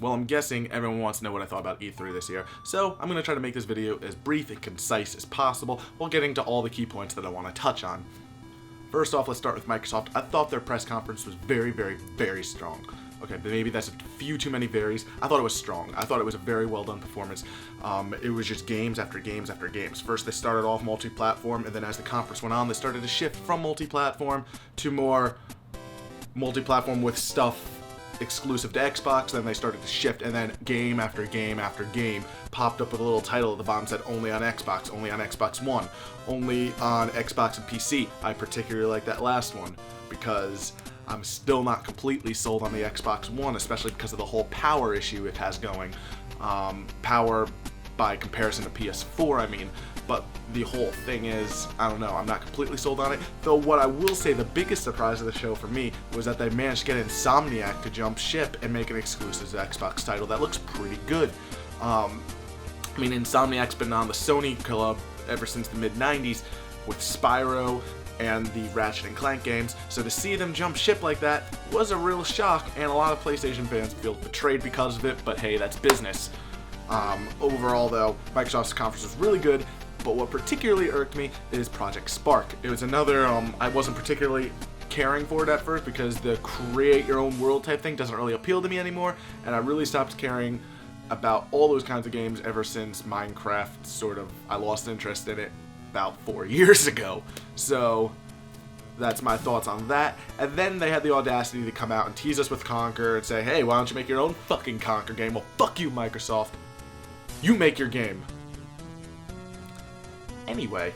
Well, I'm guessing everyone wants to know what I thought about E3 this year, so I'm going to try to make this video as brief and concise as possible while getting to all the key points that I want to touch on. First off, let's start with Microsoft. I thought their press conference was very, very, very strong. Okay, but maybe that's a few too many varies. I thought it was strong. I thought it was a very well done performance. It was just games after games after games. First, they started off multi-platform, and then as the conference went on, they started to shift from multi-platform to more multi-platform with stuff exclusive to Xbox. Then they started to shift, and then game after game after game popped up with a little title at the bottom that said only on Xbox, only on Xbox One, only on Xbox and PC. I particularly like that last one because I'm still not completely sold on the Xbox One, especially because of the whole power issue it has going. Power by comparison to PS4, I mean. But the whole thing is, I don't know, I'm not completely sold on it. Though what I will say, the biggest surprise of the show for me was that they managed to get Insomniac to jump ship and make an exclusive Xbox title that looks pretty good. I mean, Insomniac's been on the Sony club ever since the mid-90s with Spyro and the Ratchet and Clank games, so to see them jump ship like that was a real shock, and a lot of PlayStation fans feel betrayed because of it, but hey, that's business. Overall though, Microsoft's conference was really good, but what particularly irked me is Project Spark. It was another, I wasn't particularly caring for it at first because the create your own world type thing doesn't really appeal to me anymore, and I really stopped caring about all those kinds of games ever since Minecraft I lost interest in it about 4 years ago. So that's my thoughts on that. And then they had the audacity to come out and tease us with Conquer and say, hey, why don't you make your own fucking Conquer game? Well, fuck you, Microsoft. You make your game. Anyway,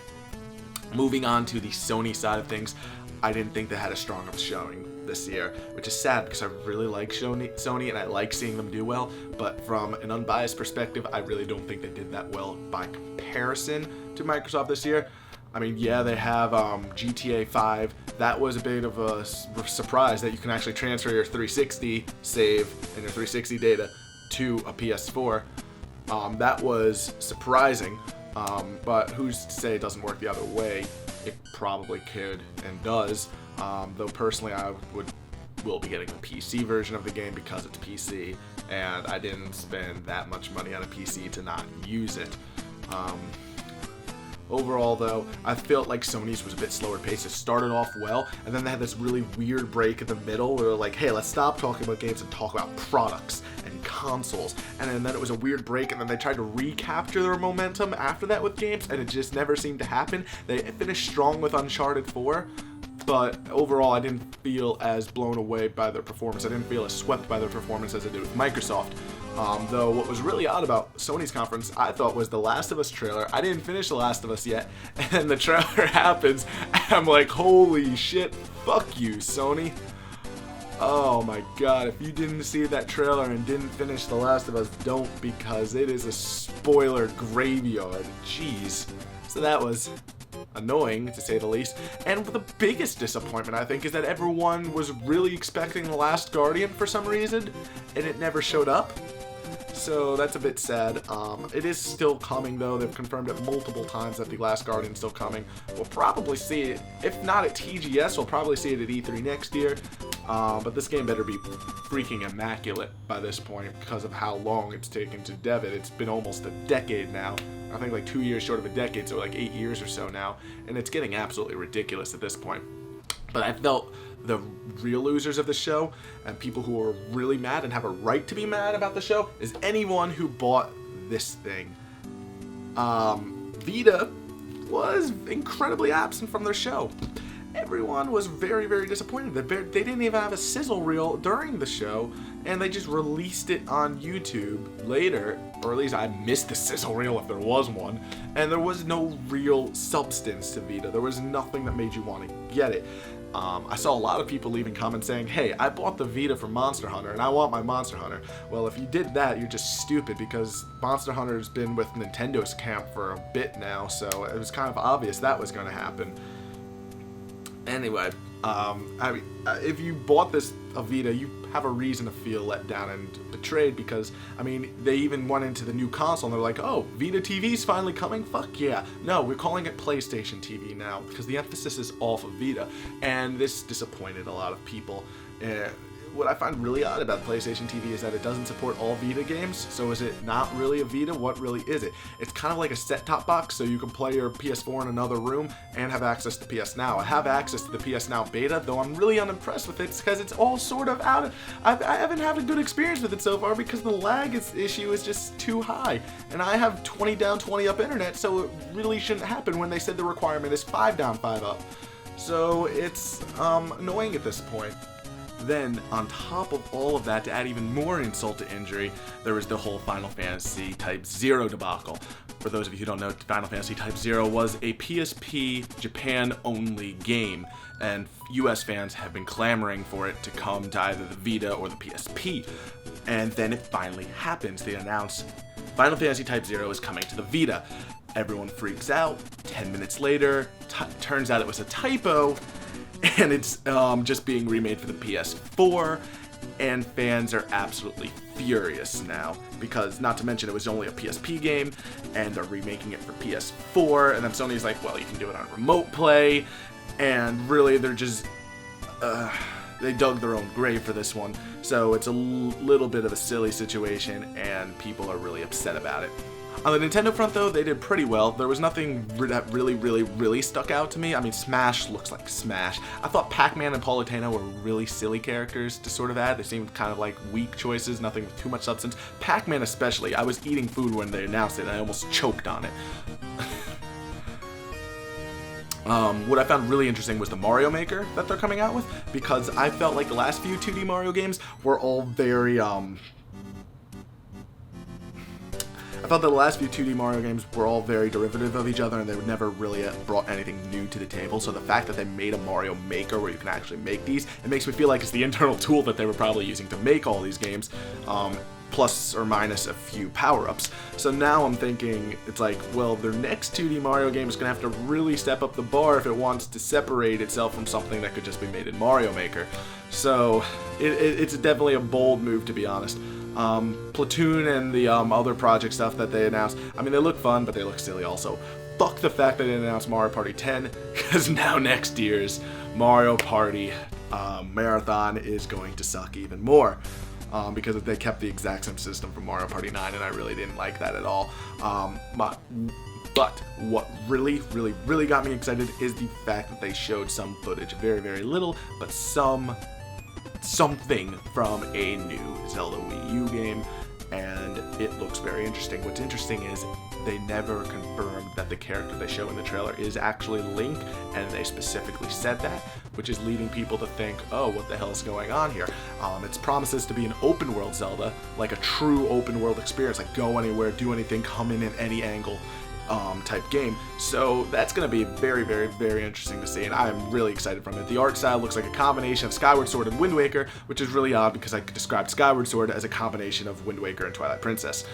moving on to the Sony side of things, I didn't think they had a strong enough showing this year, which is sad because I really like Sony and I like seeing them do well, but from an unbiased perspective, I really don't think they did that well by comparison to Microsoft this year. I mean, yeah, they have GTA 5. That was a bit of a surprise that you can actually transfer your 360 save and your 360 data to a PS4. That was surprising. But who's to say it doesn't work the other way? It probably could and does. Though personally, I will be getting the PC version of the game because it's PC, and I didn't spend that much money on a PC to not use it. Overall, though, I felt like Sony's was a bit slower paced. It started off well, and then they had this really weird break in the middle where they were like, hey, let's stop talking about games and talk about products and consoles. And then it was a weird break, and then they tried to recapture their momentum after that with games, and it just never seemed to happen. They finished strong with Uncharted 4, but overall, I didn't feel as blown away by their performance. I didn't feel as swept by their performance as I did with Microsoft. Though what was really odd about Sony's conference, I thought, was the Last of Us trailer. I didn't finish The Last of Us yet, and the trailer happens, and I'm like, holy shit, fuck you, Sony. Oh my god, if you didn't see that trailer and didn't finish The Last of Us, don't, because it is a spoiler graveyard. Jeez. So that was annoying, to say the least. And the biggest disappointment, I think, is that everyone was really expecting The Last Guardian for some reason, and it never showed up. So that's a bit sad. It is still coming, though. They've confirmed it multiple times that The Last Guardian is still coming. We'll probably see it, if not at TGS, we'll probably see it at E3 next year. But this game better be freaking immaculate by this point because of how long it's taken to dev it. It's been almost a decade now. I think like 2 years short of a decade, so like 8 years or so now. And it's getting absolutely ridiculous at this point. But I felt the real losers of the show and people who are really mad and have a right to be mad about the show is anyone who bought this thing. Vita was incredibly absent from their show. Everyone was very, very disappointed. They didn't even have a sizzle reel during the show, and they just released it on YouTube later, or at least I missed the sizzle reel if there was one, and there was no real substance to Vita. There was nothing that made you want to get it. I saw a lot of people leaving comments saying, hey, I bought the Vita for Monster Hunter, and I want my Monster Hunter. Well, if you did that, you're just stupid, because Monster Hunter's been with Nintendo's camp for a bit now, so it was kind of obvious that was going to happen. Anyway, I mean, if you bought this a Vita, you have a reason to feel let down and betrayed because, I mean, they even went into the new console and they're like, oh, Vita TV's finally coming? Fuck yeah. No, we're calling it PlayStation TV now because the emphasis is off of Vita, and this disappointed a lot of people. what I find really odd about PlayStation TV is that it doesn't support all Vita games. So is it not really a Vita? What really is it? It's kind of like a set-top box, so you can play your PS4 in another room and have access to PS Now. I have access to the PS Now beta, though I'm really unimpressed with it because it's all sort of out of... I haven't had a good experience with it so far because the lag issue is just too high. And I have 20 down, 20 up internet, so it really shouldn't happen when they said the requirement is 5 down, 5 up. So it's annoying at this point. Then, on top of all of that, to add even more insult to injury, there was the whole Final Fantasy Type 0 debacle. For those of you who don't know, Final Fantasy Type 0 was a PSP Japan-only game, and US fans have been clamoring for it to come to either the Vita or the PSP. And then it finally happens. They announce Final Fantasy Type 0 is coming to the Vita. Everyone freaks out. 10 minutes later, turns out it was a typo, and it's just being remade for the PS4, and fans are absolutely furious now, because not to mention it was only a PSP game, and they're remaking it for PS4, and then Sony's like, well, you can do it on remote play, and really they're just, they dug their own grave for this one, so it's a little bit of a silly situation, and people are really upset about it. On the Nintendo front, though, they did pretty well. There was nothing that really stuck out to me. I mean, Smash looks like Smash. I thought Pac-Man and Palutena were really silly characters to sort of add. They seemed kind of like weak choices, nothing with too much substance. Pac-Man especially. I was eating food when they announced it, and I almost choked on it. What I found really interesting was the Mario Maker that they're coming out with, because I felt like the last few 2D Mario games were all very, I felt that the last few 2D Mario games were all very derivative of each other, and they never really brought anything new to the table. So the fact that they made a Mario Maker where you can actually make these, it makes me feel like it's the internal tool that they were probably using to make all these games, plus or minus a few power-ups. So now I'm thinking, it's like, well, their next 2D Mario game is going to have to really step up the bar if it wants to separate itself from something that could just be made in Mario Maker. So it's definitely a bold move, to be honest. Platoon and the other project stuff that they announced, I mean, they look fun, but they look silly also. Fuck the fact that they didn't announce Mario Party 10, because now next year's Mario Party Marathon is going to suck even more. Because they kept the exact same system from Mario Party 9, and I really didn't like that at all. But what really got me excited is the fact that they showed some footage, very little, but something from a new Zelda Wii U game, and it looks very interesting. What's interesting is they never confirmed that the character they show in the trailer is actually Link, and they specifically said that, which is leading people to think, oh, what the hell is going on here? It promises to be an open world Zelda, like a true open world experience, like go anywhere, do anything, come in at any angle type game. So that's going to be very interesting to see, and I'm really excited from it. The art style looks like a combination of Skyward Sword and Wind Waker, which is really odd because I described Skyward Sword as a combination of Wind Waker and Twilight Princess.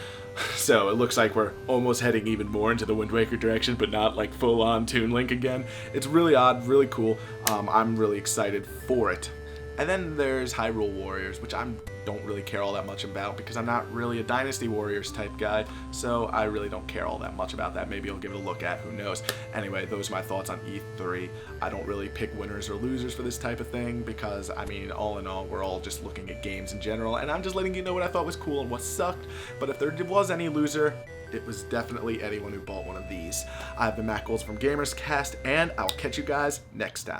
So it looks like we're almost heading even more into the Wind Waker direction, but not like full-on Toon Link again. It's really odd, really cool. I'm really excited for it. And then there's Hyrule Warriors, which I don't really care all that much about because I'm not really a Dynasty Warriors type guy, so I really don't care all that much about that. Maybe I'll give it a look at, who knows. Anyway, those are my thoughts on E3. I don't really pick winners or losers for this type of thing because, I mean, all in all, we're all just looking at games in general, and I'm just letting you know what I thought was cool and what sucked. But if there was any loser, it was definitely anyone who bought one of these. I've been Matt Golds from GamersCast, and I'll catch you guys next time.